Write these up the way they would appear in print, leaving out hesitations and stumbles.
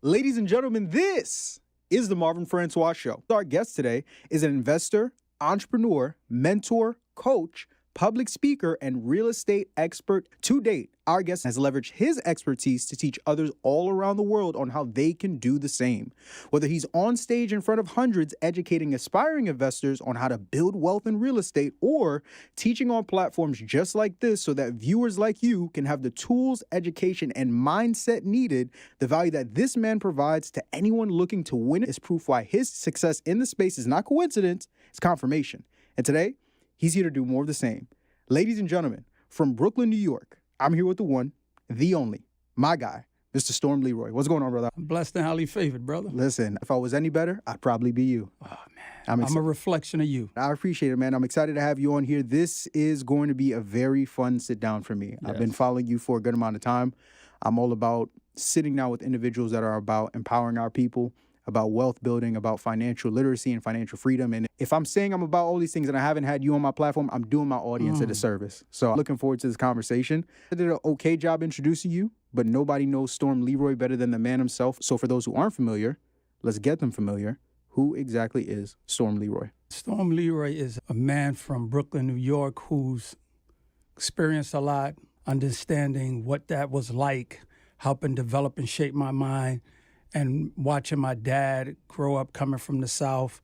Ladies and gentlemen, this is the Marvin Francoise Show. Our guest today is an investor, entrepreneur, mentor, coach, public speaker, and real estate expert. To date, our guest has leveraged his expertise to teach others all around the world on how they can do the same. Whether he's on stage in front of hundreds educating aspiring investors on how to build wealth in real estate, or teaching on platforms just like this so that viewers like you can have the tools, education, and mindset needed, the value that this man provides to anyone looking to win is proof why his success in the space is not coincidence, it's confirmation. And today, he's here to do more of the same. Ladies and gentlemen, from Brooklyn, New York, I'm here with the one, the only, my guy, Mr. Storm Leroy. What's going on, brother? I'm blessed and highly favored, brother. Listen, if I was any better, I'd probably be you. Oh, man. I'm a reflection of you. I appreciate it, man. I'm excited to have you on here. This is going to be a very fun sit down for me. Yes. I've been following you for a good amount of time. I'm all about sitting down with individuals that are about empowering our people, about wealth building, about financial literacy and financial freedom. And if I'm saying I'm about all these things and I haven't had you on my platform, I'm doing my audience a disservice. So I'm looking forward to this conversation. I did an okay job introducing you, but nobody knows Storm Leroy better than the man himself. So for those who aren't familiar, let's get them familiar. Who exactly is Storm Leroy? Storm Leroy is a man from Brooklyn, New York, who's experienced a lot, understanding what that was like, helping develop and shape my mind, and watching my dad grow up coming from the South,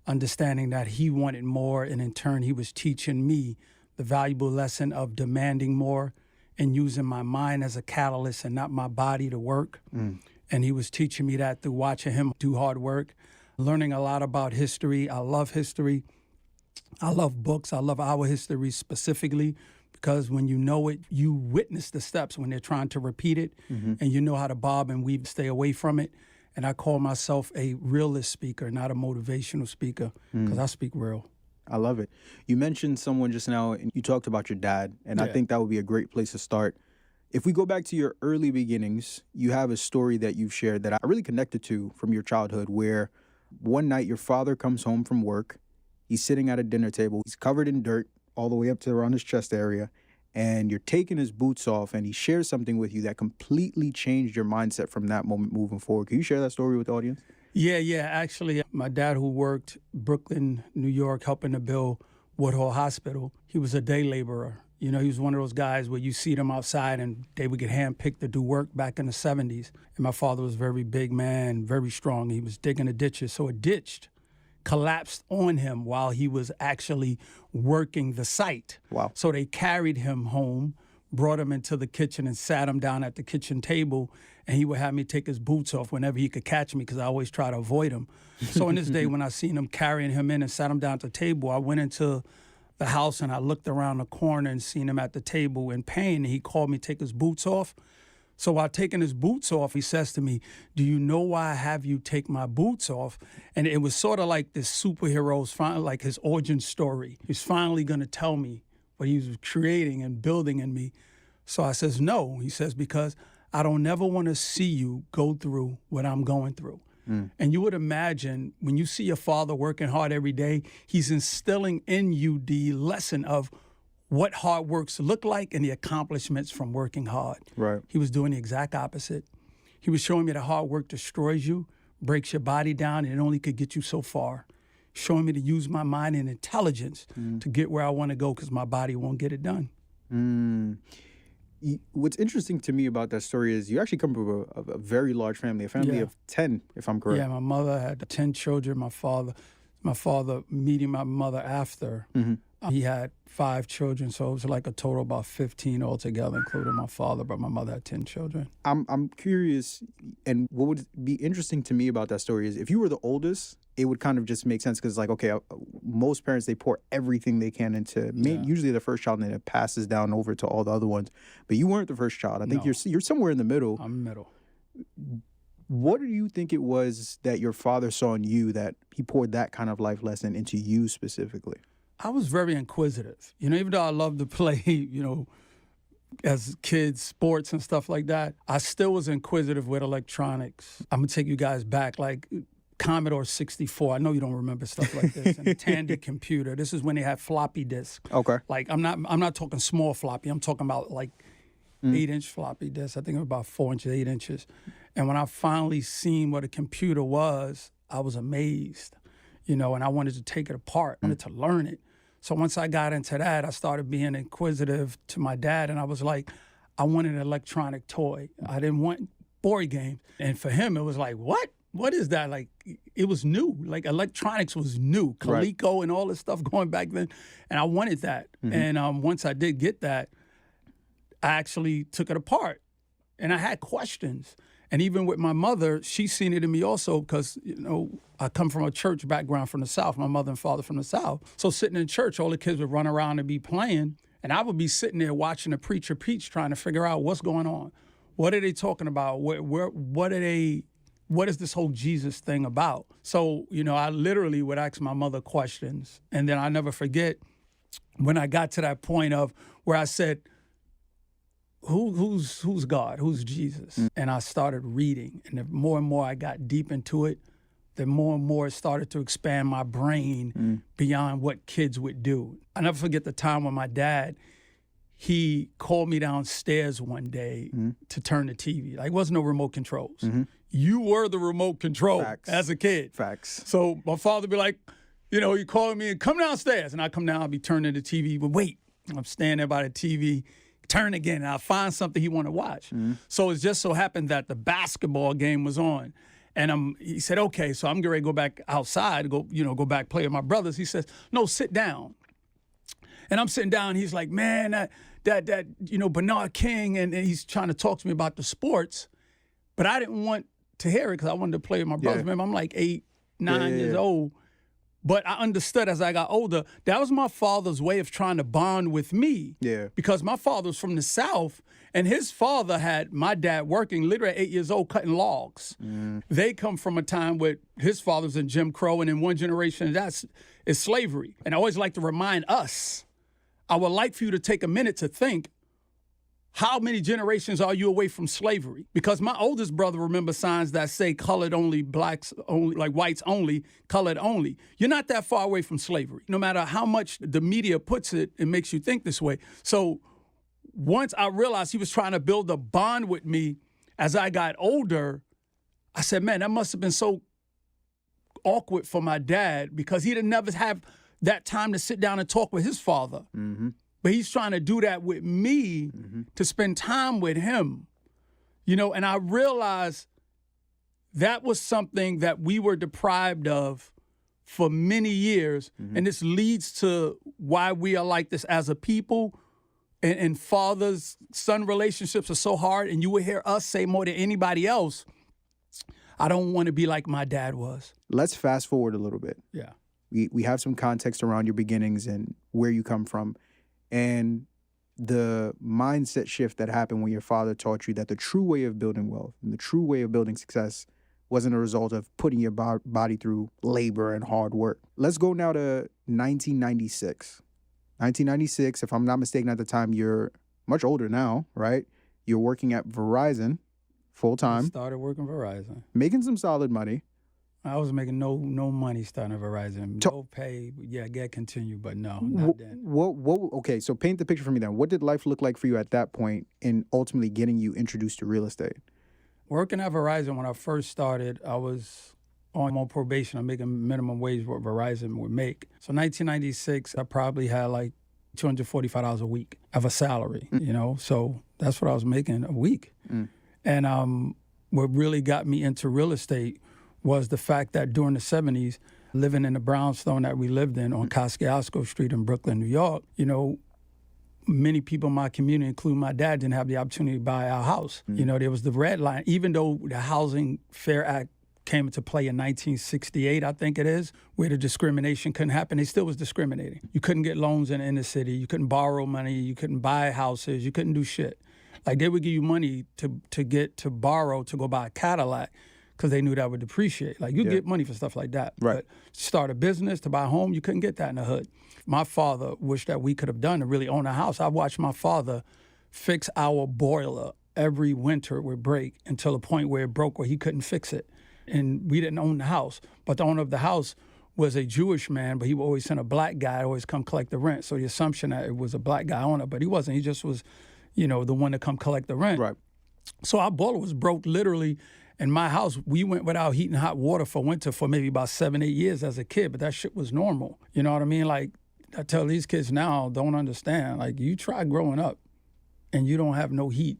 understanding that he wanted more, and in turn he was teaching me the valuable lesson of demanding more and using my mind as a catalyst and not my body to work. And he was teaching me that through watching him do hard work, learning a lot about history. I love history. I love books. I love our history specifically, because when you know it, you witness the steps when they're trying to repeat it, and you know how to bob and weave, stay away from it. And I call myself a realist speaker, not a motivational speaker, because I speak real. I love it. You mentioned someone just now, and you talked about your dad, and I think that would be a great place to start. If we go back to your early beginnings, you have a story that you've shared that I really connected to from your childhood, where one night your father comes home from work, he's sitting at a dinner table, he's covered in dirt, all the way up to around his chest area, and you're taking his boots off, and he shares something with you that completely changed your mindset from that moment moving forward. Can you share that story with the audience? Yeah. Actually, my dad, who worked Brooklyn, New York, helping to build Woodhull Hospital, he was a day laborer. You know, he was one of those guys where you see them outside and they would get handpicked to do work back in the 70s. And my father was a very big man, very strong. He was digging the ditches, so it ditched collapsed on him while he was actually working the site. Wow. So they carried him home, brought him into the kitchen and sat him down at the kitchen table, and he would have me take his boots off whenever he could catch me, because I always try to avoid him. So in this day, when I seen him carrying him in and sat him down at the table, I went into the house and I looked around the corner and seen him at the table in pain, and he called me to take his boots off. So while taking his boots off, he says to me, "Do you know why I have you take my boots off?" And it was sort of like this superhero's, like his origin story. He's finally going to tell me what he was creating and building in me. So I says, "No." He says, "Because I don't never want to see you go through what I'm going through." And you would imagine when you see your father working hard every day, he's instilling in you the lesson of what hard works look like and the accomplishments from working hard. Right. He was doing the exact opposite. He was showing me that hard work destroys you, breaks your body down, and it only could get you so far. Showing me to use my mind and intelligence to get where I want to go, because my body won't get it done. What's interesting to me about that story is you actually come from a very large family, a family of 10, if I'm correct. Yeah, my mother had 10 children. My father meeting my mother after, he had 5 children, so it was like a total of about 15 altogether, including my father, but my mother had 10 children. I'm curious, and what would be interesting to me about that story is if you were the oldest, it would kind of just make sense, because, like, okay, most parents, they pour everything they can into usually the first child, and then it passes down over to all the other ones. But you weren't the first child. I think you're somewhere in the middle. I'm middle. What do you think it was that your father saw in you that he poured that kind of life lesson into you specifically? I was very inquisitive. You know, even though I loved to play, you know, as kids, sports and stuff like that, I still was inquisitive with electronics. I'm going to take you guys back, like Commodore 64. I know you don't remember stuff like this. And the Tandy computer. This is when they had floppy disks. Okay. Like, I'm not talking small floppy. I'm talking about, like, 8-inch floppy disk. I think it was about 4 inches, 8 inches. And when I finally seen what a computer was, I was amazed, and I wanted to take it apart. I wanted to learn it. So once I got into that, I started being inquisitive to my dad, and I was like, I wanted an electronic toy. I didn't want board games. And for him, it was like, what? What is that? Like, it was new. Like, electronics was new. Coleco and all this stuff going back then. And I wanted that. And once I did get that, I actually took it apart. And I had questions. And even with my mother, she's seen it in me also because, I come from a church background from the South, my mother and father from the South. So sitting in church, all the kids would run around and be playing. And I would be sitting there watching the preacher preach, trying to figure out what's going on. What are they talking about? What is this whole Jesus thing about? So, I literally would ask my mother questions. And then I never forget when I got to that point of where I said, who's God? Who's Jesus? And I started reading. And the more and more I got deep into it, the more and more it started to expand my brain beyond what kids would do. I never forget the time when my dad, he called me downstairs one day to turn the TV. Like, it wasn't no remote controls. You were the remote control as a kid. Facts. So my father would be like, he called me and come downstairs. And I come down, I'll be turning the TV. But wait, I'm standing there by the TV, turn again, and I'll find something he want to watch. So it just so happened that the basketball game was on. And he said, okay, so I'm getting ready to go back outside, go back play with my brothers. He says, no, sit down. And I'm sitting down. He's like, man, that Bernard King, and he's trying to talk to me about the sports. But I didn't want to hear it because I wanted to play with my brothers. Remember, I'm like 8, 9 years old. But I understood as I got older, that was my father's way of trying to bond with me. Yeah. Because my father was from the South, and his father had my dad working literally at 8 years old cutting logs. They come from a time where his father's in Jim Crow, and in one generation, is slavery. And I always like to remind us, I would like for you to take a minute to think, how many generations are you away from slavery? Because my oldest brother remembers signs that say colored only, blacks only, like whites only, colored only. You're not that far away from slavery. No matter how much the media puts it, it makes you think this way. So once I realized he was trying to build a bond with me as I got older, I said, man, that must have been so awkward for my dad because he didn't never have that time to sit down and talk with his father. But he's trying to do that with me to spend time with him, and I realized that was something that we were deprived of for many years. And this leads to why we are like this as a people. And father-son relationships are so hard. And you will hear us say more than anybody else, I don't want to be like my dad was. Let's fast forward a little bit. Yeah. We have some context around your beginnings and where you come from. And the mindset shift that happened when your father taught you that the true way of building wealth and the true way of building success wasn't a result of putting your body through labor and hard work. Let's go now to 1996. 1996, if I'm not mistaken at the time, you're much older now, right? You're working at Verizon full-time. I started working Verizon. Making some solid money. I was making no money starting at Verizon. No pay. Yeah, get continue, but no, not then. Okay, so paint the picture for me then. What did life look like for you at that point in ultimately getting you introduced to real estate? Working at Verizon, when I first started, I was on probation. I'm making minimum wage what Verizon would make. So 1996, I probably had like $245 a week of a salary, So that's what I was making a week. And what really got me into real estate was the fact that during the 70s, living in the brownstone that we lived in on Kosciuszko Street in Brooklyn, New York, many people in my community, including my dad, didn't have the opportunity to buy our house. There was the red line. Even though the Housing Fair Act came into play in 1968, I think it is, where the discrimination couldn't happen, they still was discriminating. You couldn't get loans in the inner city. You couldn't borrow money. You couldn't buy houses. You couldn't do shit. Like, they would give you money to borrow to go buy a Cadillac, because they knew that would depreciate. Like, you get money for stuff like that. Right. But to start a business, to buy a home, you couldn't get that in the hood. My father wished that we could have done to really own a house. I watched my father fix our boiler every winter. It would break until the point where it broke where he couldn't fix it. And we didn't own the house. But the owner of the house was a Jewish man, but he would always send a black guy to always come collect the rent. So the assumption that it was a black guy owner, but he wasn't. He just was the one to come collect the rent. Right. So our boiler was broke literally. In my house, we went without heat and hot water for winter for maybe about 7, 8 years as a kid, but that shit was normal. You know what I mean? Like, I tell these kids now, don't understand. Like, you try growing up and you don't have no heat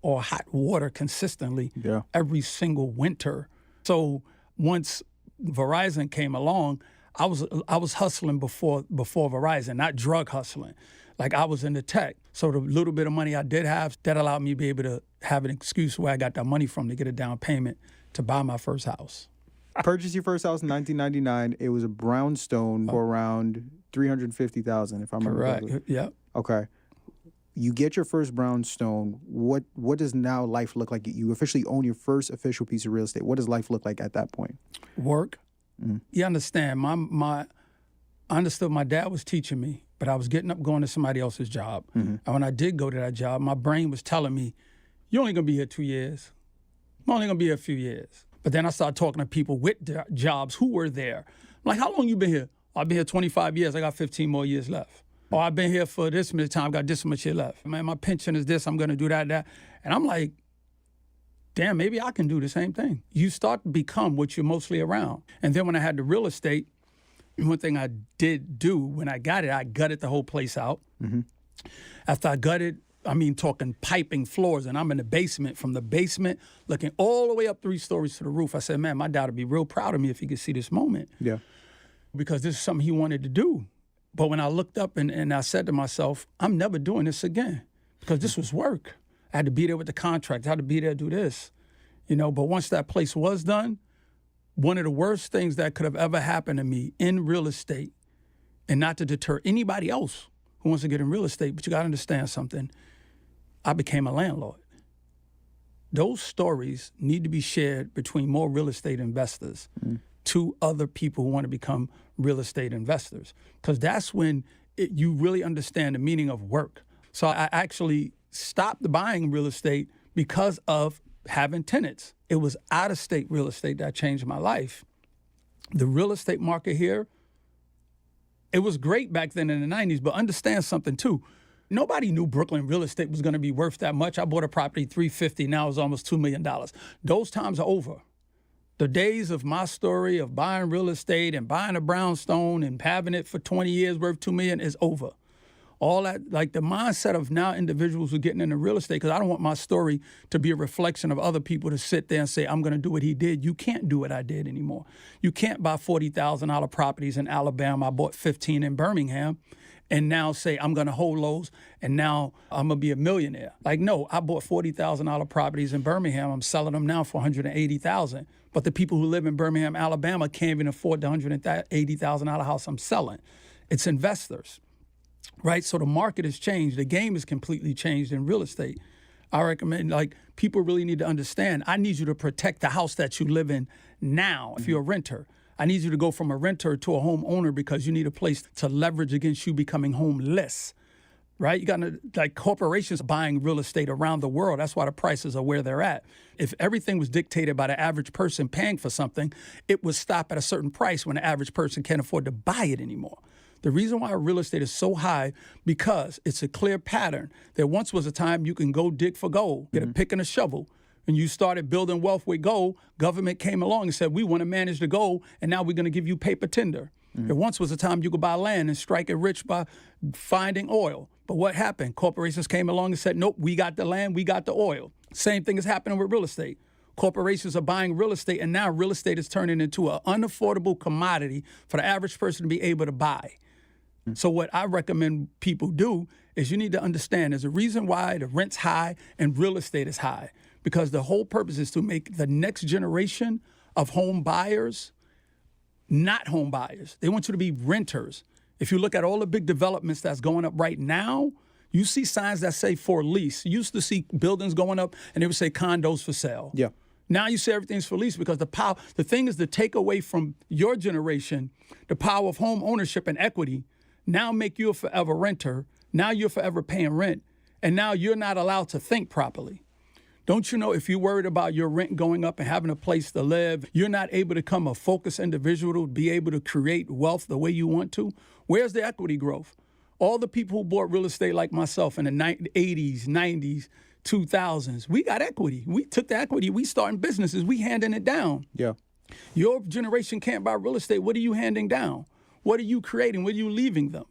or hot water consistently every single winter. So once Verizon came along, I was hustling before Verizon, not drug hustling. Like, I was into tech. So the little bit of money I did have, that allowed me to be able to have an excuse where I got that money from to get a down payment to buy my first house. Purchased your first house in 1999. It was a brownstone for around $350,000, if I remember correctly. Correct. Yeah. Okay. You get your first brownstone. What does now life look like? You officially own your first official piece of real estate. What does life look like at that point? Work. You understand? I understood my dad was teaching me, but I was getting up going to somebody else's job. And when I did go to that job, my brain was telling me, you're only going to be here 2 years. I'm only going to be here a few years. But then I started talking to people with jobs who were there. I'm like, how long you been here? Oh, I've been here 25 years. I got 15 more years left. Or I've been here for this much time. Got this much year left. Man, my pension is this. I'm going to do that. And I'm like, damn, maybe I can do the same thing. You start to become what you're mostly around. And then when I had the real estate, one thing I did do when I got it, I gutted the whole place out. After I gutted, talking piping floors, and I'm in the basement. From the basement, looking all the way up 3 stories to the roof. I said, man, my dad would be real proud of me if he could see this moment. Yeah. Because this is something he wanted to do. But when I looked up and I said to myself, I'm never doing this again, because this was work. I had to be there with the contract. I had to be there to do this. But once that place was done, one of the worst things that could have ever happened to me in real estate, and not to deter anybody else who wants to get in real estate, but you got to understand something, I became a landlord. Those stories need to be shared between more real estate investors to other people who want to become real estate investors, because that's when you really understand the meaning of work. So I actually stopped buying real estate because of having tenants. It was out-of-state real estate that changed my life. The real estate market here, it was great back then in the 90s, but understand something too. Nobody knew Brooklyn real estate was going to be worth that much. I bought a property $350, now it's almost $2 million. Those times are over. The days of my story of buying real estate and buying a brownstone and having it for 20 years worth $2 million is over. All that, like the mindset of now individuals who are getting into real estate, because I don't want my story to be a reflection of other people to sit there and say, I'm going to do what he did. You can't do what I did anymore. You can't buy $40,000 properties in Alabama. I bought 15 in Birmingham, and now say I'm going to hold those, and now I'm going to be a millionaire. Like, no, I bought $40,000 properties in Birmingham. I'm selling them now for $180,000. But the people who live in Birmingham, Alabama can't even afford the $180,000 house I'm selling. It's investors, right? So the market has changed. The game has completely changed in real estate. I recommend, people really need to understand, I need you to protect the house that you live in now. If you're a renter, I need you to go from a renter to a homeowner, because you need a place to leverage against you becoming homeless, right? You got corporations buying real estate around the world. That's why the prices are where they're at. If everything was dictated by the average person paying for something, it would stop at a certain price when the average person can't afford to buy it anymore. The reason why real estate is so high, because it's a clear pattern. There once was a time you can go dig for gold, get a pick and a shovel, and you started building wealth with gold. Government came along and said, we want to manage the gold, and now we're going to give you paper tinder. There once was a time you could buy land and strike it rich by finding oil. But what happened? Corporations came along and said, nope, we got the land, we got the oil. Same thing is happening with real estate. Corporations are buying real estate, and now real estate is turning into an unaffordable commodity for the average person to be able to buy. So what I recommend people do is you need to understand there's a reason why the rent's high and real estate is high, because the whole purpose is to make the next generation of home buyers not home buyers. They want you to be renters. If you look at all the big developments that's going up right now, you see signs that say for lease. You used to see buildings going up and they would say condos for sale. Yeah. Now you say everything's for lease, because the thing is to take away from your generation the power of home ownership and equity, now make you a forever renter. Now you're forever paying rent. And now you're not allowed to think properly. Don't you know if you're worried about your rent going up and having a place to live, you're not able to become a focused individual to be able to create wealth the way you want to? Where's the equity growth? All the people who bought real estate like myself in the 80s, 90s, 2000s, we got equity. We took the equity. We starting businesses. We handing it down. Yeah. Your generation can't buy real estate. What are you handing down? What are you creating? What are you leaving them?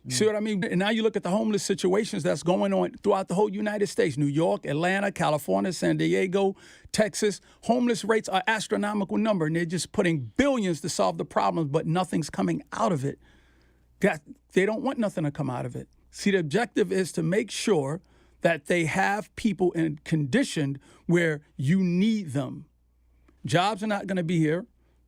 See what I mean? And now you look at the homeless situations that's going on throughout the whole United States, New York, Atlanta, California, San Diego, Texas. Homeless rates are astronomical number, and they're just putting billions to solve the problems, but nothing's coming out of it. They don't want nothing to come out of it. See, the objective is to make sure that they have people conditioned where you need them. Jobs are not going to be here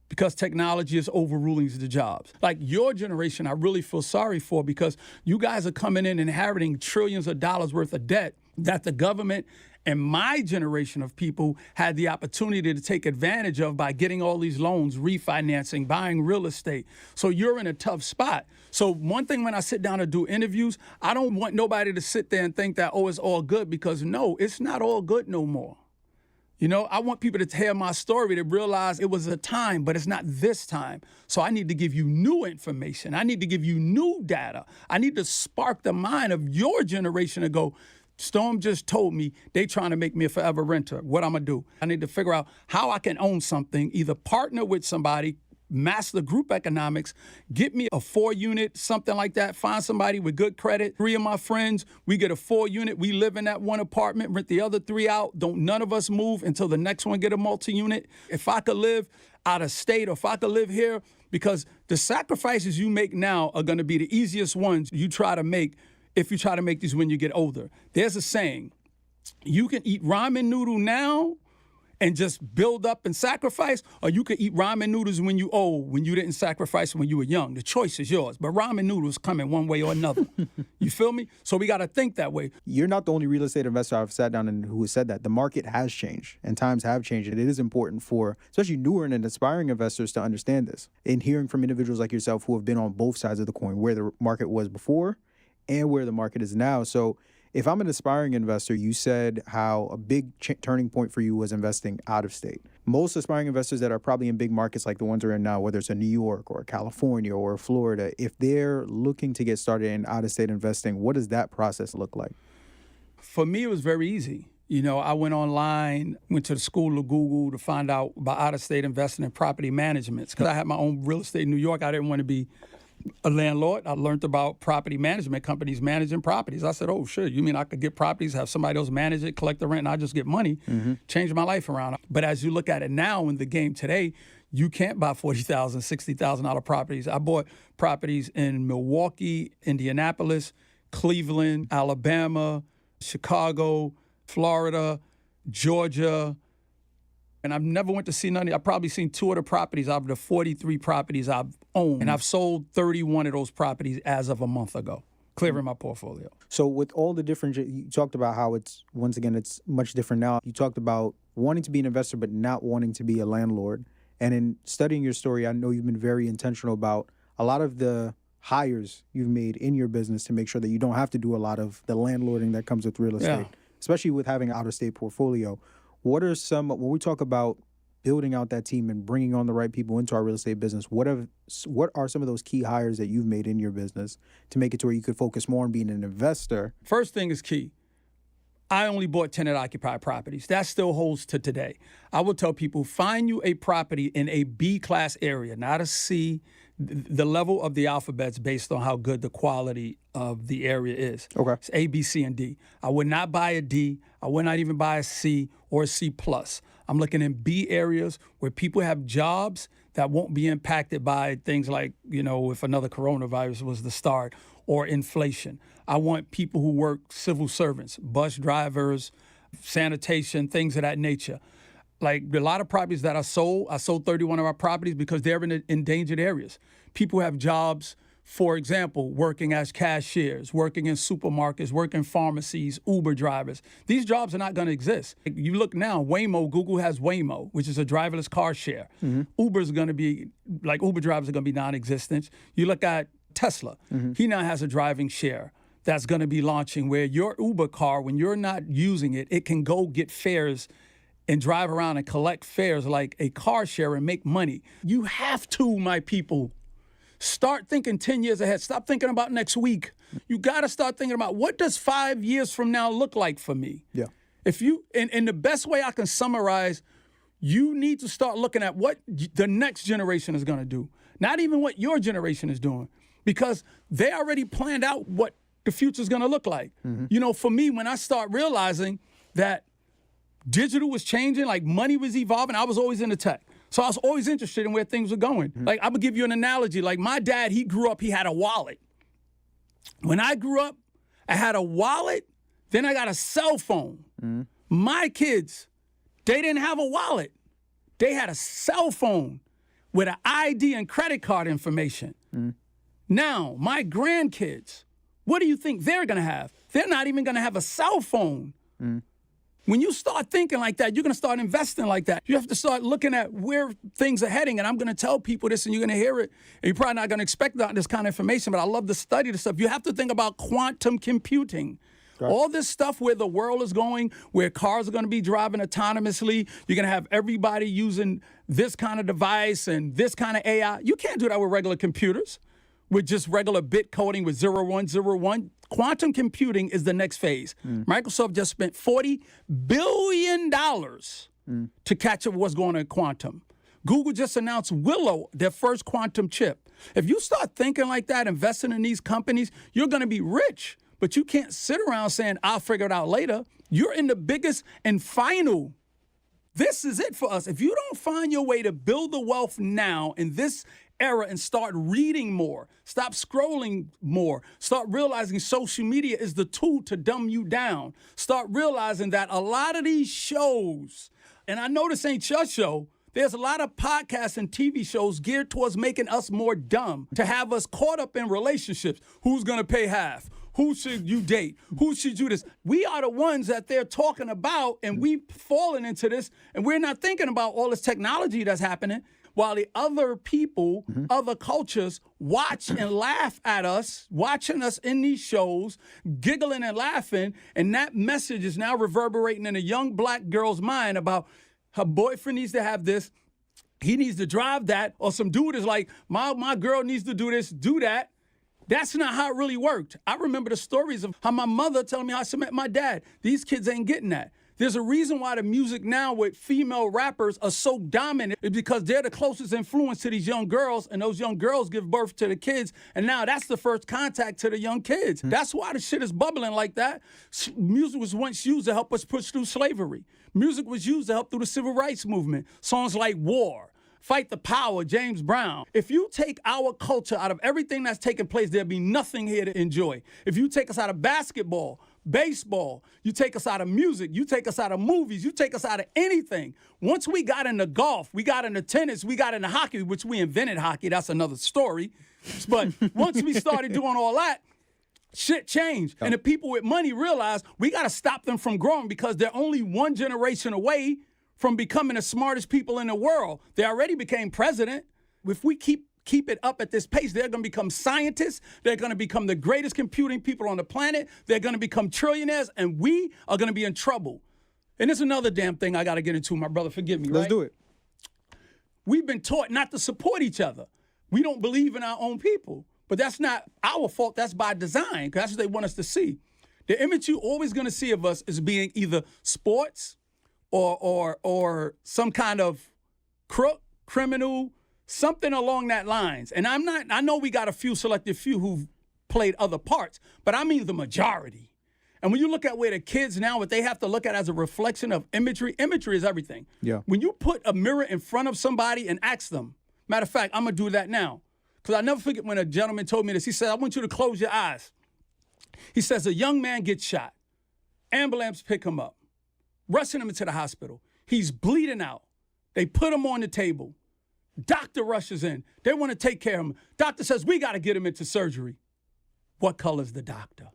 because technology is overruling the jobs. Like your generation, I really feel sorry for because you guys are coming in inheriting trillions of dollars worth of debt that the government and my generation of people had the opportunity to take advantage of by getting all these loans, refinancing, buying real estate. So you're in a tough spot. So one thing when I sit down to do interviews, I don't want nobody to sit there and think that, oh, it's all good, because no, it's not all good no more. You know, I want people to hear my story to realize it was a time, but it's not this time. So I need to give you new information. I need to give you new data. I need to spark the mind of your generation to go, Storm just told me they trying to make me a forever renter. What I'm going to do? I need to figure out how I can own something, either partner with somebody, master group economics, get me a 4-unit, something like that, find somebody with good credit. 3 of my friends, we get a 4-unit, we live in that one apartment, rent the other 3 out, don't none of us move until the next one get a multi-unit. If I could live out of state or if I could live here, because the sacrifices you make now are going to be the easiest ones you try to make if you try to make these when you get older. There's a saying, you can eat ramen noodle now and just build up and sacrifice, or you could eat ramen noodles when you old, when you didn't sacrifice when you were young. The choice is yours, but ramen noodles come in one way or another. You feel me? So we got to think that way. You're not the only real estate investor I've sat down and who has said that. The market has changed and times have changed. And it is important for especially newer and aspiring investors to understand this. And hearing from individuals like yourself who have been on both sides of the coin, where the market was before and where the market is now. So if I'm an aspiring investor, you said how a big turning point for you was investing out of state. Most aspiring investors that are probably in big markets like the ones we're in now, whether it's in New York or California or Florida, if they're looking to get started in out-of-state investing, what does that process look like? For me, it was very easy. You know, I went online, went to the school of Google to find out about out-of-state investing in property management. Because I had my own real estate in New York, I didn't want to be a landlord. I learned about property management companies managing properties. I said, oh, shit, you mean I could get properties, have somebody else manage it, collect the rent, and I just get money, change my life around. But as you look at it now in the game today, you can't buy $40,000, $60,000 properties. I bought properties in Milwaukee, Indianapolis, Cleveland, Alabama, Chicago, Florida, Georgia, and I've never went to see none. I've probably seen 2 of the properties out of the 43 properties I've owned. And I've sold 31 of those properties as of a month ago, clearing my portfolio. So with all the different, you talked about how it's, once again, it's much different now. You talked about wanting to be an investor, but not wanting to be a landlord. And in studying your story, I know you've been very intentional about a lot of the hires you've made in your business to make sure that you don't have to do a lot of the landlording that comes with real estate, especially with having an out-of-state portfolio. What are some, when we talk about building out that team and bringing on the right people into our real estate business, what are some of those key hires that you've made in your business to make it to where you could focus more on being an investor? First thing is key. I only bought tenant-occupied properties. That still holds to today. I will tell people, find you a property in a B-class area, not a C. The level of the alphabet's based on how good the quality of the area is. Okay. It's A, B, C, and D. I would not buy a D. I would not even buy a C or a C+. I'm looking in B areas where people have jobs that won't be impacted by things like, you know, if another coronavirus was the start, or inflation. I want people who work civil servants, bus drivers, sanitation, things of that nature. Like a lot of properties that I sold 31 of our properties because they're in endangered areas. People have jobs, for example, working as cashiers, working in supermarkets, working in pharmacies, Uber drivers. These jobs are not going to exist. You look now, Waymo, Google has Waymo, which is a driverless car share. Uber's going to be, like Uber drivers are going to be non-existent. You look at Tesla. He now has a driving share that's going to be launching where your Uber car, when you're not using it, it can go get fares and drive around and collect fares like a car share and make money. You have to, my people, Start thinking 10 years ahead. Stop thinking about next week. You got to start thinking about, what does 5 years from now look like for me? Yeah. If you, and the best way I can summarize, you need to start looking at what the next generation is going to do. Not even what your generation is doing, because they already planned out what the future is going to look like. You know, for me, when I start realizing that digital was changing, like money was evolving, I was always into tech. So I was always interested in where things were going. Like, I'm going to give you an analogy. Like, my dad, he grew up, he had a wallet. When I grew up, I had a wallet, then I got a cell phone. My kids, they didn't have a wallet. They had a cell phone with an ID and credit card information. Now, my grandkids, what do you think they're going to have? They're not even going to have a cell phone. When you start thinking like that, you're going to start investing like that. You have to start looking at where things are heading. And I'm going to tell people this, and you're going to hear it. And you're probably not going to expect this kind of information, but I love to study this stuff. You have to think about quantum computing. Right. All this stuff where the world is going, where cars are going to be driving autonomously. You're going to have everybody using this kind of device and this kind of AI. You can't do that with regular computers, with just regular bit coding with 0101. Quantum computing is the next phase. Microsoft just spent $40 billion to catch up with what's going on in quantum. Google just announced Willow, their first quantum chip. If you start thinking like that, investing in these companies, you're going to be rich. But you can't sit around saying, I'll figure it out later. You're in the biggest and final. This is it for us. If you don't find your way to build the wealth now in this era and start reading more, stop scrolling more, start realizing social media is the tool to dumb you down, start realizing that a lot of these shows, and I know this ain't your show, there's a lot of podcasts and TV shows geared towards making us more dumb, to have us caught up in relationships. Who's going to pay half? Who should you date? Who should you this? We are the ones that they're talking about, and we've fallen into this, and we're not thinking about all this technology that's happening, while the other people, other cultures watch and laugh at us, watching us in these shows, giggling and laughing, and that message is now reverberating in a young black girl's mind about her boyfriend needs to have this, he needs to drive that, or some dude is like, my girl needs to do this, do that. That's not how it really worked. I remember the stories of how my mother telling me how she met my dad. These kids ain't getting that. There's a reason why the music now with female rappers are so dominant. It's because they're the closest influence to these young girls, and those young girls give birth to the kids, and now that's the first contact to the young kids. That's why the shit is bubbling like that. Music was once used to help us push through slavery. Music was used to help through the civil rights movement. Songs like War, Fight the Power, James Brown. If you take our culture out of everything that's taking place, there'll be nothing here to enjoy. If you take us out of basketball, baseball, you take us out of music, you take us out of movies, you take us out of anything. Once we got into golf, we got into tennis, we got into hockey, which we invented hockey, that's another story. But once we started doing all that, shit changed. And the people with money realized we got to stop them from growing, because they're only one generation away from becoming the smartest people in the world. They already became president. If we keep it up at this pace, they're going to become scientists. They're going to become the greatest computing people on the planet. They're going to become trillionaires, and we are going to be in trouble. And there's another damn thing I got to get into, my brother. Forgive me, Let's do it. We've been taught not to support each other. We don't believe in our own people. But that's not our fault. That's by design, because that's what they want us to see. The image you're always going to see of us is being either sports or some kind of crook, criminal, something along that lines. And I know we got a few selected few who've played other parts, but I mean the majority. And when you look at where the kids now, what they have to look at as a reflection of imagery is everything. Yeah. When you put a mirror in front of somebody and ask them, matter of fact, I'm going to do that now. Because I never forget when a gentleman told me this. He said, I want you to close your eyes. He says, a young man gets shot. Ambulance pick him up, rushing him into the hospital. He's bleeding out. They put him on the table. Doctor rushes in. They want to take care of him. Doctor says, we got to get him into surgery. What color's the doctor?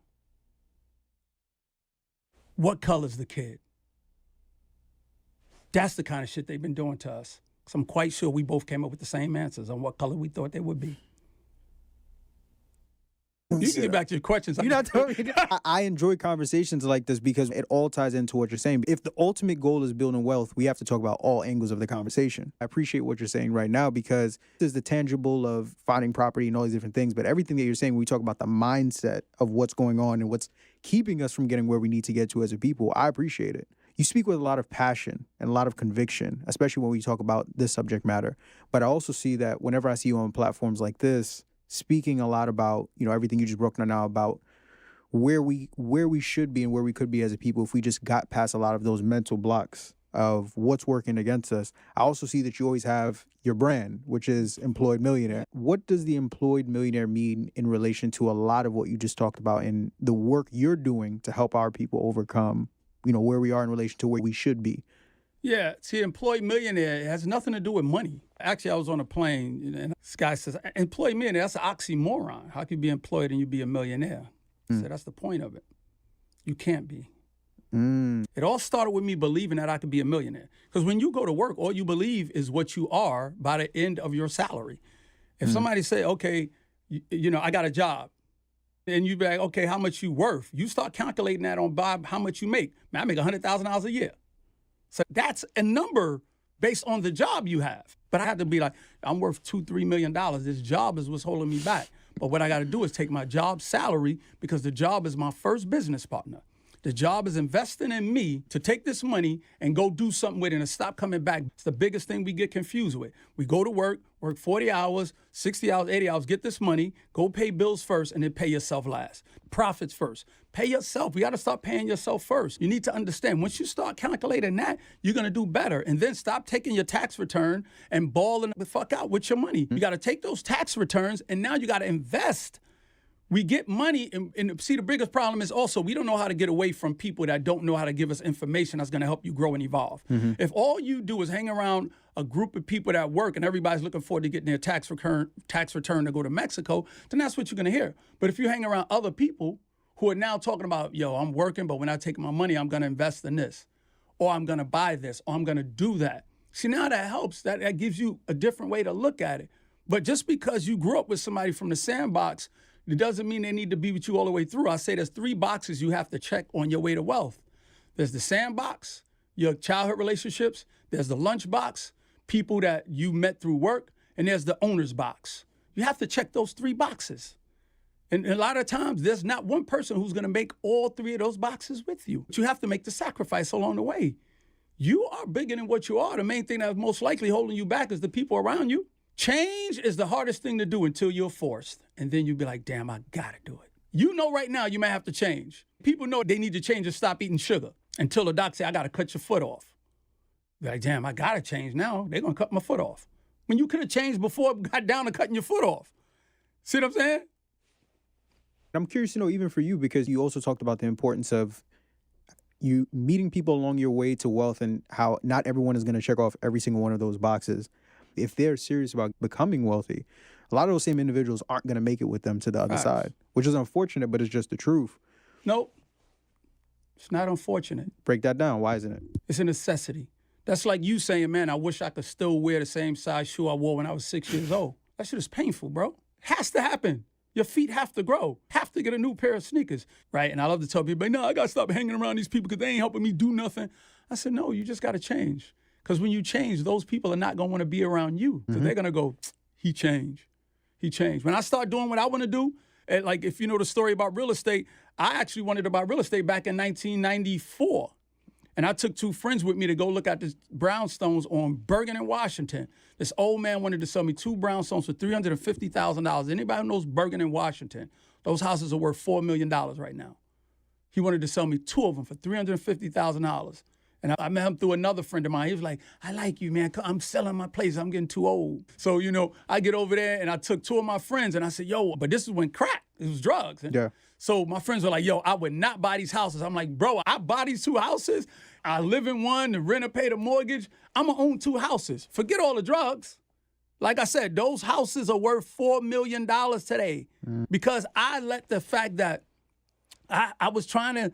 What color's the kid? That's the kind of shit they've been doing to us. So I'm quite sure we both came up with the same answers on what color we thought they would be. You can get back to your questions. You're not telling me. I enjoy conversations like this because it all ties into what you're saying. If the ultimate goal is building wealth, we have to talk about all angles of the conversation. I appreciate what you're saying right now because there's the tangible of finding property and all these different things. But everything that you're saying, when we talk about the mindset of what's going on and what's keeping us from getting where we need to get to as a people, I appreciate it. You speak with a lot of passion and a lot of conviction, especially when we talk about this subject matter. But I also see that whenever I see you on platforms like this, speaking a lot about, everything you just broke down now about where we should be and where we could be as a people if we just got past a lot of those mental blocks of what's working against us. I also see that you always have your brand, which is Employed Millionaire. What does the Employed Millionaire mean in relation to a lot of what you just talked about and the work you're doing to help our people overcome, where we are in relation to where we should be? Yeah, see, Employed Millionaire has nothing to do with money. Actually, I was on a plane, and this guy says, Employed Millionaire, that's an oxymoron. How can you be employed and you be a millionaire? I said, that's the point of it. You can't be. It all started with me believing that I could be a millionaire. Because when you go to work, all you believe is what you are by the end of your salary. If somebody say, okay, I got a job, and you be like, okay, how much you worth? You start calculating that on Bob, how much you make. Man, I make $100,000 a year. So that's a number based on the job you have. But I had to be like, I'm worth $2-3 million. This job is what's holding me back. But what I got to do is take my job salary because the job is my first business partner. The job is investing in me to take this money and go do something with it and stop coming back. It's the biggest thing we get confused with. We go to work 40 hours, 60 hours, 80 hours, get this money, go pay bills first, and then pay yourself last. Profits first. Pay yourself. You got to start paying yourself first. You need to understand, once you start calculating that, you're going to do better. And then stop taking your tax return and balling the fuck out with your money. You got to take those tax returns, and now you got to invest. We get money, and see, the biggest problem is also we don't know how to get away from people that don't know how to give us information that's going to help you grow and evolve. If all you do is hang around a group of people that work and everybody's looking forward to getting their tax return to go to Mexico, then that's what you're going to hear. But if you hang around other people who are now talking about, I'm working, but when I take my money, I'm going to invest in this, or I'm going to buy this, or I'm going to do that. See, now that helps. That gives you a different way to look at it. But just because you grew up with somebody from the sandbox, it doesn't mean they need to be with you all the way through. I say there's 3 boxes you have to check on your way to wealth. There's the sandbox, your childhood relationships. There's the lunch box, people that you met through work. And there's the owner's box. You have to check those 3 boxes. And a lot of times, there's not one person who's going to make all 3 of those boxes with you. But you have to make the sacrifice along the way. You are bigger than what you are. The main thing that's most likely holding you back is the people around you. Change is the hardest thing to do until you're forced. And then you'll be like, damn, I gotta do it. You know right now you may have to change. People know they need to change and stop eating sugar until the doctor say, I gotta cut your foot off. You're like, damn, I gotta change now. They're gonna cut my foot off. When you could have changed before it got down to cutting your foot off. See what I'm saying? I'm curious to know, even for you, because you also talked about the importance of you meeting people along your way to wealth and how not everyone is gonna check off every single one of those boxes. If they're serious about becoming wealthy, a lot of those same individuals aren't going to make it with them to the other side, which is unfortunate, but it's just the truth. Nope. It's not unfortunate. Break that down. Why isn't it? It's a necessity. That's like you saying, man, I wish I could still wear the same size shoe I wore when I was 6 years old. That shit is painful, bro. Has to happen. Your feet have to grow. Have to get a new pair of sneakers, right? And I love to tell people, no, I got to stop hanging around these people because they ain't helping me do nothing. I said, no, you just got to change. Because when you change, those people are not going to want to be around you. So they're going to go, he changed. He changed. When I start doing what I want to do, like if you know the story about real estate, I actually wanted to buy real estate back in 1994. And I took 2 friends with me to go look at the brownstones on Bergen in Washington. This old man wanted to sell me 2 brownstones for $350,000. Anybody who knows Bergen in Washington, those houses are worth $4 million right now. He wanted to sell me 2 of them for $350,000. And I met him through another friend of mine. He was like, I like you, man. I'm selling my place. I'm getting too old. So, I get over there and I took 2 of my friends and I said, yo, but this is when crack, it was drugs. Yeah. So my friends were like, yo, I would not buy these houses. I'm like, bro, I buy these 2 houses. I live in one, the renter pay the mortgage. I'm going to own 2 houses. Forget all the drugs. Like I said, those houses are worth $4 million today because I let the fact that I was trying to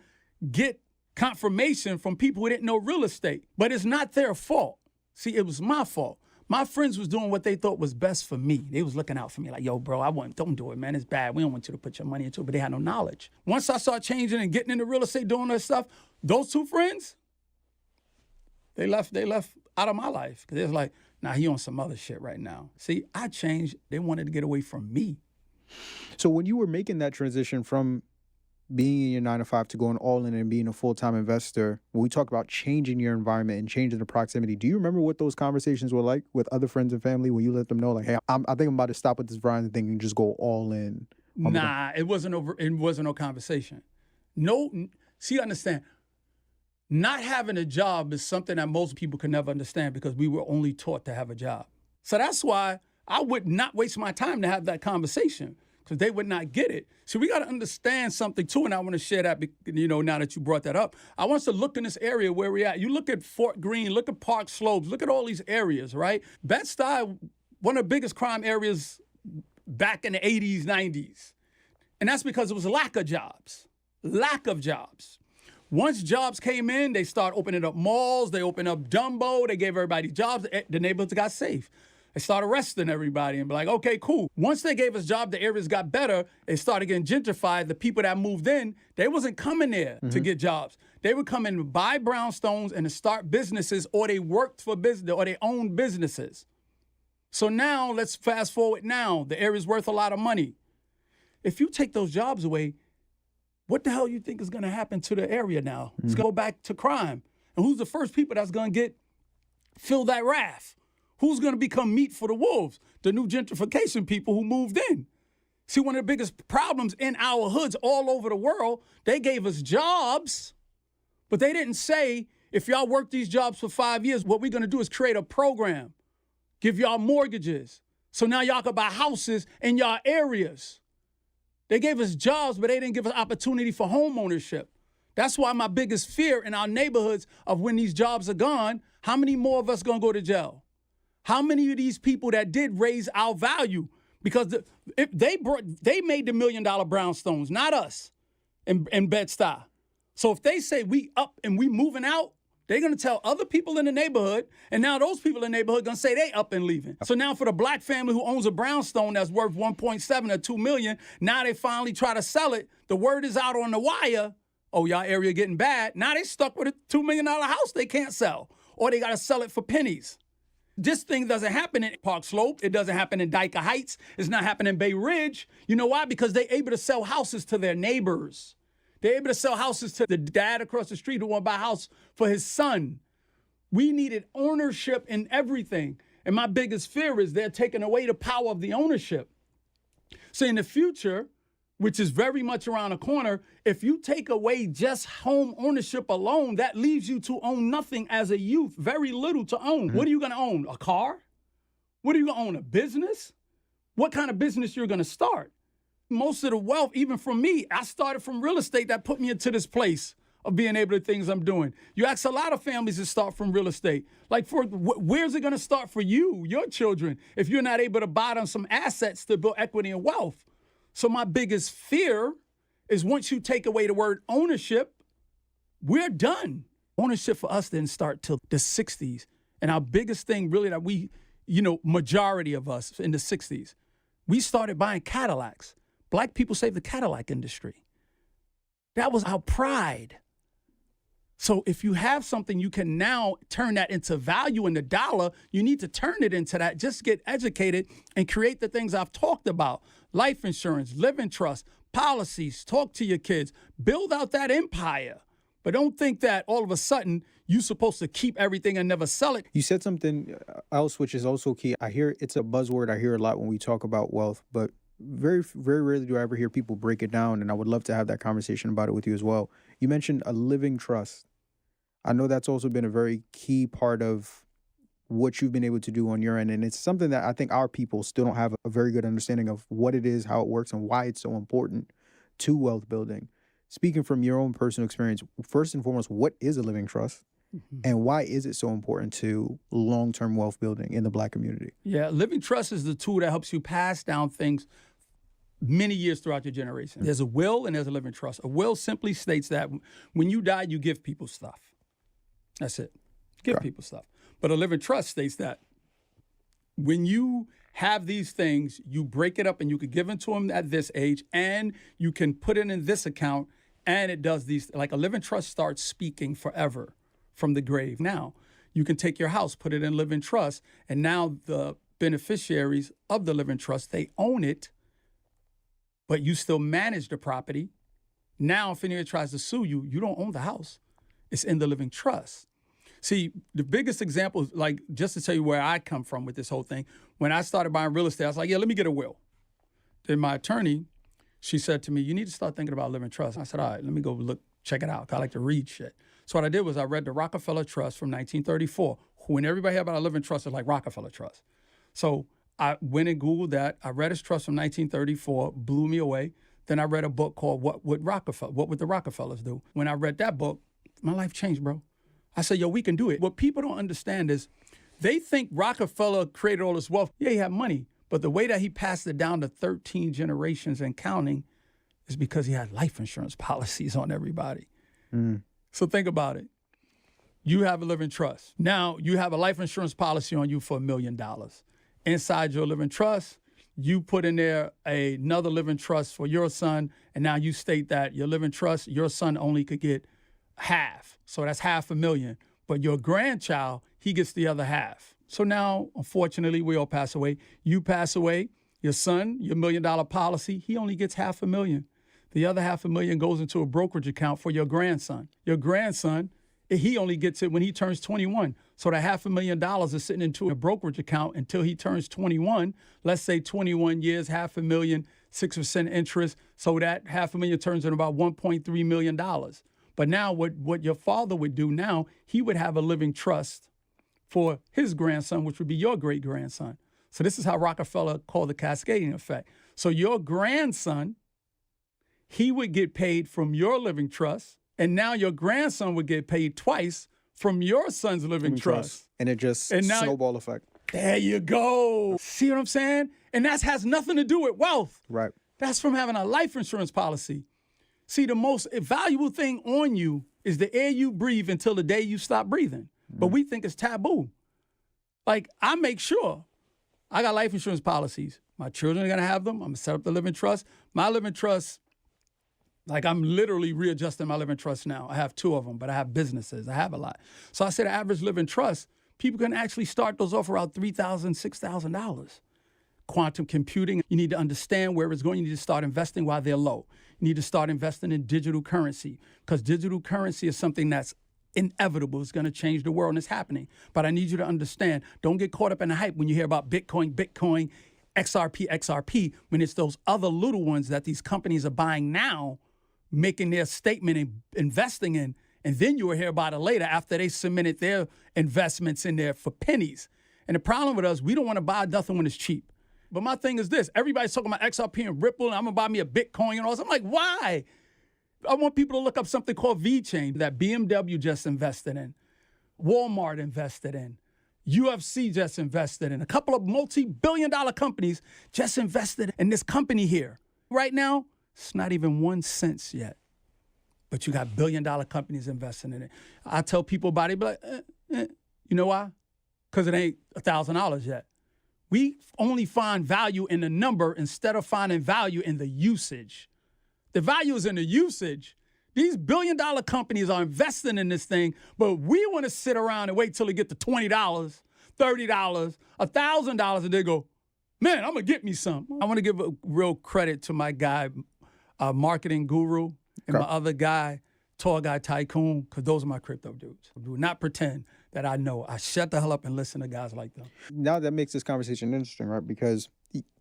get confirmation from people who didn't know real estate. But it's not their fault. See, it was my fault. My friends was doing what they thought was best for me. They was looking out for me like, yo, bro, don't do it, man. It's bad. We don't want you to put your money into it. But they had no knowledge. Once I started changing and getting into real estate, doing that stuff, those two friends, they left out of my life. Because they was like, nah, he on some other shit right now. See, I changed. They wanted to get away from me. So when you were making that transition from being in your 9-to-5 to going all in and being a full-time investor, when we talk about changing your environment and changing the proximity, do you remember what those conversations were like with other friends and family when you let them know, like, hey, I think I'm about to stop with this Verizon thing and just go all in? Nah, it wasn't no conversation. No, see, understand, not having a job is something that most people can never understand because we were only taught to have a job. So that's why I would not waste my time to have that conversation, because they would not get it. So we got to understand something too, and I want to share that, now that you brought that up. I want us to look in this area where we're at. You look at Fort Greene, look at Park Slopes, look at all these areas, right? Bed-Stuy, one of the biggest crime areas back in the 80s, 90s. And that's because it was lack of jobs. Once jobs came in, they started opening up malls, they opened up Dumbo, they gave everybody jobs, the neighborhoods got safe. They started arresting everybody and be like, okay, cool. Once they gave us jobs, the areas got better. They started getting gentrified. The people that moved in, they wasn't coming there to get jobs. They would come in to buy brownstones and to start businesses, or they worked for business, or they owned businesses. So now, let's fast forward now. The area's worth a lot of money. If you take those jobs away, what the hell you think is going to happen to the area now? It's going to go back to crime. And who's the first people that's going to fill that raft? Who's going to become meat for the wolves? The new gentrification people who moved in. See, one of the biggest problems in our hoods all over the world, they gave us jobs, but they didn't say, if y'all work these jobs for 5 years, what we're going to do is create a program, give y'all mortgages, so now y'all can buy houses in y'all areas. They gave us jobs, but they didn't give us opportunity for home ownership. That's why my biggest fear in our neighborhoods of when these jobs are gone, how many more of us going to go to jail? How many of these people that did raise our value? Because they made the $1 million brownstones, not us, in Bed-Stuy. So if they say we up and we moving out, they're going to tell other people in the neighborhood, and now those people in the neighborhood going to say they up and leaving. So now for the black family who owns a brownstone that's worth 1.7 or 2 million, now they finally try to sell it. The word is out on the wire, oh, y'all area getting bad. Now they stuck with a $2 million house they can't sell, or they got to sell it for pennies. This thing doesn't happen in Park Slope. It doesn't happen in Dyker Heights. It's not happening in Bay Ridge. You know why? Because they're able to sell houses to their neighbors. They're able to sell houses to the dad across the street who want to buy a house for his son. We needed ownership in everything. And my biggest fear is they're taking away the power of the ownership. So in the future, which is very much around the corner, if you take away just home ownership alone, that leaves you to own nothing as a youth, very little to own. What are you going to own? A car? What are you going to own? A business? What kind of business you're going to start? Most of the wealth, even from me, I started from real estate that put me into this place of being able to do things I'm doing. You ask a lot of families to start from real estate. Like, where's it going to start for you, your children, if you're not able to buy them some assets to build equity and wealth? So my biggest fear is once you take away the word ownership, we're done. Ownership for us didn't start till the 60s. And our biggest thing really that we, majority of us in the 60s, we started buying Cadillacs. Black people saved the Cadillac industry. That was our pride. So if you have something, you can now turn that into value in the dollar. You need to turn it into that. Just get educated and create the things I've talked about. Life insurance, living trust, policies, talk to your kids, build out that empire. But don't think that all of a sudden you're supposed to keep everything and never sell it. You said something else, which is also key. I hear it's a buzzword I hear a lot when we talk about wealth, but very, very rarely do I ever hear people break it down. And I would love to have that conversation about it with you as well. You mentioned a living trust. I know that's also been a very key part of what you've been able to do on your end. And it's something that I think our people still don't have a very good understanding of what it is, how it works, and why it's so important to wealth building. Speaking from your own personal experience, first and foremost, what is a living trust? Mm-hmm. And why is it so important to long-term wealth building in the Black community? Yeah, living trust is the tool that helps you pass down things many years throughout your generation. There's a will and there's a living trust. A will simply states that when you die, you give people stuff. That's it. Give people stuff. But a living trust states that When you have these things, you break it up and you could give it to them at this age, and you can put it in this account, and it does these, like a living trust starts speaking forever from the grave. Now, you can take your house, put it in living trust, and now the beneficiaries of the living trust, they own it, but you still manage the property. Now, if anyone tries to sue you, you don't own the house. It's in the living trust. See, the biggest example, like just to tell you where I come from with this whole thing, when I started buying real estate, I was like, yeah, let me get a will. Then my attorney, she said to me, you need to start thinking about living trust. I said, all right, let me go look, check it out. I like to read shit. So what I did was I read the Rockefeller Trust from 1934. When everybody heard about a living trust, it's like Rockefeller Trust. So I went and Googled that. I read his trust from 1934, blew me away. Then I read a book called What Would the Rockefellers Do? When I read that book, my life changed, bro. I said, yo, we can do it. What people don't understand is they think Rockefeller created all this wealth. Yeah, he had money, but the way that he passed it down to 13 generations and counting is because he had life insurance policies on everybody. So think about it. You have a living trust. Now you have a life insurance policy on you for $1 million. Inside your living trust, you put in there another living trust for your son, and now you state that your living trust, your son only could get half. So that's $500,000. But your grandchild, he gets the other half. So now, unfortunately, we all pass away. You pass away, your son, your $1 million policy, he only gets $500,000. The other $500,000 goes into a brokerage account for your grandson. Your grandson, he only gets it when he turns 21. So the $500,000 is sitting into a brokerage account until he turns 21. Let's say 21 years, $500,000, 6% interest. So that $500,000 turns into about $1.3 million. But now what your father would do now, he would have a living trust for his grandson, which would be your great-grandson. So this is how Rockefeller called the cascading effect. So your grandson, he would get paid from your living trust, and now your grandson would get paid twice from your son's living trust. And it just snowball effect. There you go. See what I'm saying? And that has nothing to do with wealth. Right. That's from having a life insurance policy. See, the most valuable thing on you is the air you breathe until the day you stop breathing. But we think it's taboo. Like, I make sure I got life insurance policies. My children are going to have them. I'm going to set up the living trust. My living trust, like, I'm literally readjusting my living trust now. I have 2 of them, but I have businesses. I have a lot. So I say the average living trust, people can actually start those off around $3,000, $6,000. Quantum computing, you need to understand where it's going. You need to start investing while they're low. You need to start investing in digital currency, because digital currency is something that's inevitable. It's going to change the world, and it's happening. But I need you to understand, don't get caught up in the hype when you hear about Bitcoin, XRP, when it's those other little ones that these companies are buying now, making their statement and investing in, and then you will hear about it later after they cemented their investments in there for pennies. And the problem with us, we don't want to buy nothing when it's cheap. But my thing is this, everybody's talking about XRP and Ripple, and I'm going to buy me a Bitcoin and all this. I'm like, why? I want people to look up something called VeChain that BMW just invested in, Walmart invested in, UFC just invested in, a couple of multi-billion-dollar companies just invested in this company here. Right now, it's not even 1 cent yet, but you got billion-dollar companies investing in it. I tell people about it, but like, you know why? Because it ain't $1,000 yet. We only find value in the number instead of finding value in the usage. The value is in the usage. These billion-dollar companies are investing in this thing, but we want to sit around and wait till it get to $20, $30, $1,000, and they go, man, I'm going to get me some. I want to give a real credit to my guy, Marketing Guru, and my other guy, Tall Guy Tycoon, because those are my crypto dudes. Do not pretend that I know. I shut the hell up and listen to guys like them. Now that makes this conversation interesting, right? Because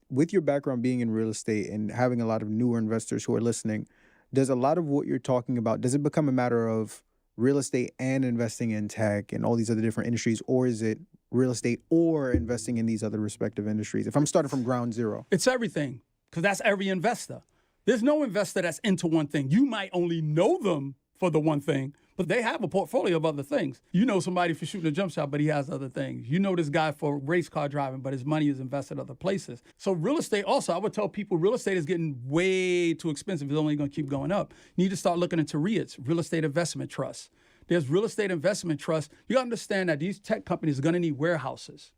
with your background being in real estate and having a lot of newer investors who are listening, does a lot of what you're talking about, does it become a matter of real estate and investing in tech and all these other different industries, or is it real estate or investing in these other respective industries? If I'm starting from ground zero. It's everything, because that's every investor. There's no investor that's into one thing. You might only know them for the one thing, but they have a portfolio of other things. You know somebody for shooting a jump shot, but he has other things. You know this guy for race car driving, but his money is invested other places. So real estate also, I would tell people real estate is getting way too expensive. It's only going to keep going up. You need to start looking into REITs, real estate investment trusts. There's real estate investment trusts. You understand that these tech companies are going to need warehouses.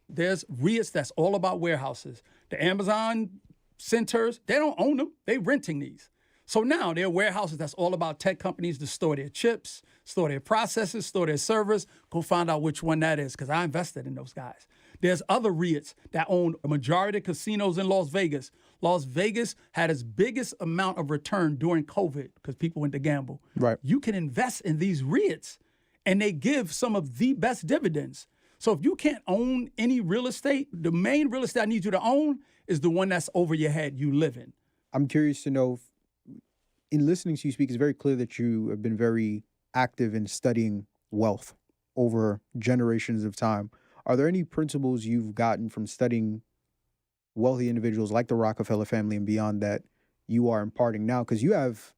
There's REITs that's all about warehouses. The Amazon centers, they don't own them. They renting these. So now there are warehouses that's all about tech companies to store their chips, store their processors, store their servers. Go find out which one that is, because I invested in those guys. There's other REITs that own a majority of casinos in Las Vegas. Las Vegas had its biggest amount of return during COVID because people went to gamble. Right. You can invest in these REITs, and they give some of the best dividends. So if you can't own any real estate, the main real estate I need you to own is the one that's over your head you live in. I'm curious to know, in listening to you speak, it's very clear that you have been very active in studying wealth over generations of time. Are there any principles you've gotten from studying wealthy individuals like the Rockefeller family and beyond that you are imparting now? Because you have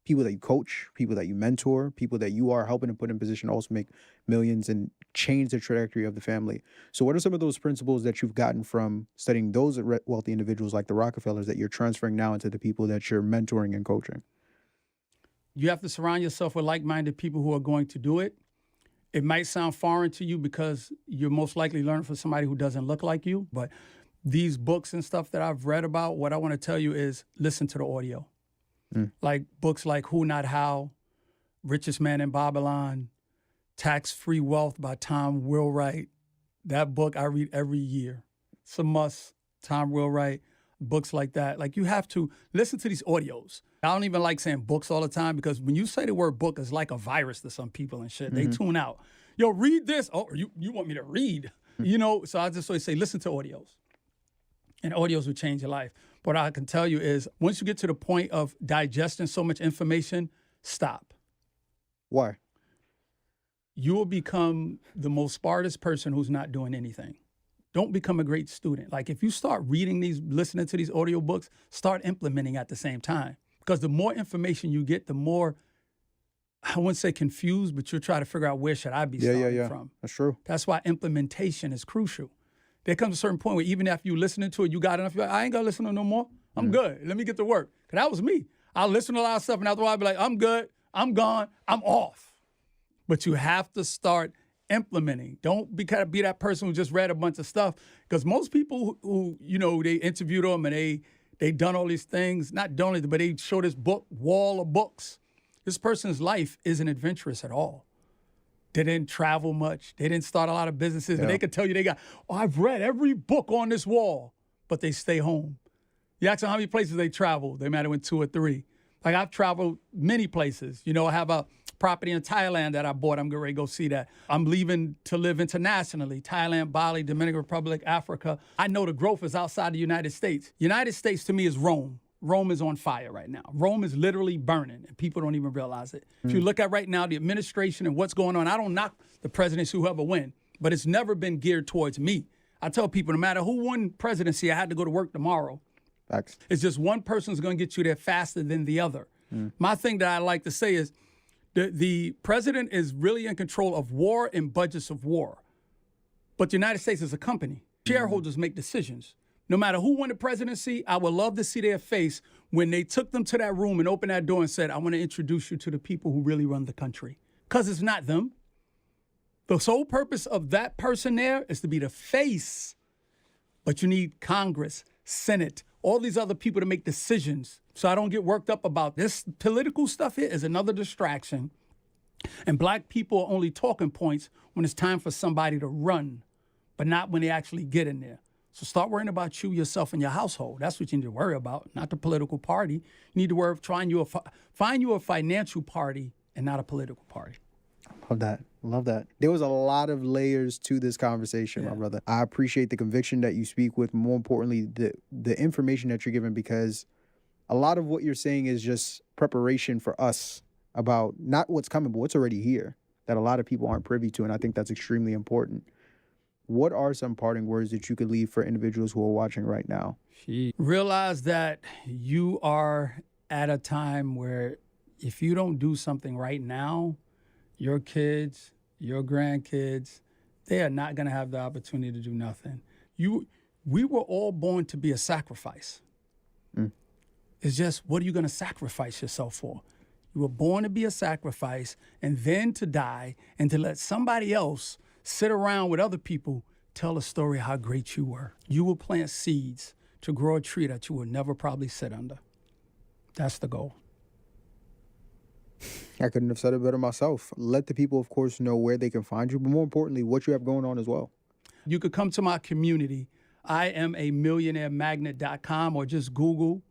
people that you coach, people that you mentor, people that you are helping to put in position to also make millions and change the trajectory of the family. So what are some of those principles that you've gotten from studying those wealthy individuals like the Rockefellers that you're transferring now into the people that you're mentoring and coaching? You have to surround yourself with like-minded people who are going to do it. It might sound foreign to you because you're most likely learning from somebody who doesn't look like you. But these books and stuff that I've read about, what I want to tell you is listen to the audio. Like books like Who Not How, Richest Man in Babylon, Tax-Free Wealth by Tom Wheelwright. That book I read every year. It's a must. Tom Wheelwright, books like that. Like, you have to listen to these audios. I don't even like saying books all the time because when you say the word book, it's like a virus to some people and shit. They tune out. Yo, read this. Oh, you want me to read? You know, so I just always say, listen to audios. And audios will change your life. What I can tell you is once you get to the point of digesting so much information, stop. Why? You will become the most smartest person who's not doing anything. Don't become a great student. Like, if you start reading these, listening to these audiobooks, start implementing at the same time. Because the more information you get, the more, I wouldn't say confused, but you'll try to figure out where should I be starting from. That's true. That's why implementation is crucial. There comes a certain point where even after you listening to it, you got enough, you're like, I ain't gonna listen to it no more. I'm good. Let me get to work. Because that was me. I listen to a lot of stuff, and after a while, I'd be like, I'm good. I'm gone. I'm off. But you have to start implementing. Don't be that person who just read a bunch of stuff. Because most people who, you know, they interviewed them and they done all these things, not done it, but they show this book, wall of books. This person's life isn't adventurous at all. They didn't travel much. They didn't start a lot of businesses, but they could tell you I've read every book on this wall, but they stay home. You ask them how many places they travel, they might have went 2 or 3. Like, I've traveled many places. You know, I have a property in Thailand that I bought. I'm getting ready to go see that. I'm leaving to live internationally. Thailand, Bali, Dominican Republic, Africa. I know the growth is outside the United States. United States to me is Rome. Rome is on fire right now. Rome is literally burning, and people don't even realize it. If you look at right now, the administration and what's going on, I don't knock the presidents whoever win, but it's never been geared towards me. I tell people, no matter who won presidency, I had to go to work tomorrow. Facts. It's just one person's going to get you there faster than the other. My thing that I like to say is the president is really in control of war and budgets of war, but the United States is a company. Shareholders make decisions. No matter who won the presidency, I would love to see their face when they took them to that room and opened that door and said, I want to introduce you to the people who really run the country. Because it's not them. The sole purpose of that person there is to be the face. But you need Congress, Senate, all these other people to make decisions. So I don't get worked up about this. Political stuff here is another distraction. And black people are only talking points when it's time for somebody to run, but not when they actually get in there. So start worrying about you, yourself, and your household. That's what you need to worry about, not the political party. You need to worry find you a financial party and not a political party. Love that. Love that. There was a lot of layers to this conversation, my brother. I appreciate the conviction that you speak with. More importantly, the information that you're giving, because a lot of what you're saying is just preparation for us about not what's coming, but what's already here that a lot of people aren't privy to. And I think that's extremely important. What are some parting words that you could leave for individuals who are watching right now? Realize that you are at a time where if you don't do something right now, your kids, your grandkids, they are not going to have the opportunity to do nothing. We were all born to be a sacrifice. It's just, what are you going to sacrifice yourself for? You were born to be a sacrifice and then to die and to let somebody else sit around with other people tell a story how great you were. You will plant seeds to grow a tree that you will never probably sit under. That's the goal. I couldn't have said it better myself. Let the people, of course, know where they can find you, but more importantly, what you have going on as well. You could come to my community. I am a millionairemagnet.com, or just Google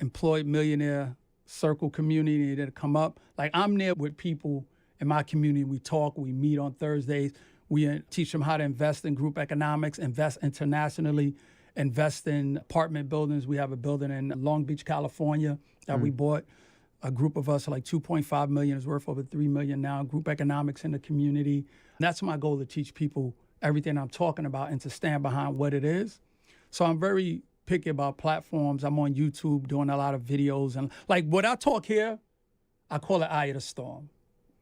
Employed Millionaire Circle Community, and it'll come up. Like, I'm there with people in my community. We talk, we meet on Thursdays. We teach them how to invest in group economics, invest internationally, invest in apartment buildings. We have a building in Long Beach, California that we bought. A group of us, like 2.5 million, is worth over 3 million now. Group economics in the community. That's my goal, to teach people everything I'm talking about and to stand behind what it is. So I'm very picky about platforms. I'm on YouTube doing a lot of videos. And like what I talk here, I call it Eye of the Storm.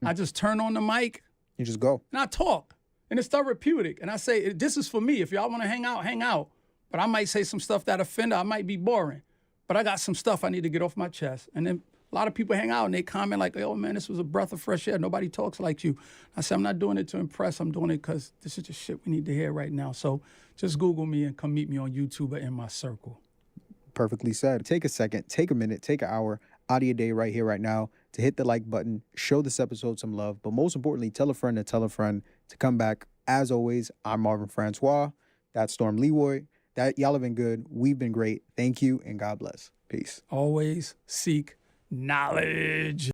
I just turn on the mic. You just go. And I talk. And it's therapeutic. And I say, this is for me. If y'all want to hang out, hang out. But I might say some stuff that offend. I might be boring. But I got some stuff I need to get off my chest. And then a lot of people hang out and they comment like, oh, man, this was a breath of fresh air. Nobody talks like you. I say, I'm not doing it to impress. I'm doing it because this is just shit we need to hear right now. So just Google me and come meet me on YouTube or in my circle. Perfectly said. Take a second, take a minute, take an hour out of your day right here, right now, to hit the like button, show this episode some love, but most importantly, tell a friend to come back. As always, I'm Marvin Francoise. That's Storm Leroy. Y'all have been good. We've been great. Thank you, and God bless. Peace. Always seek knowledge.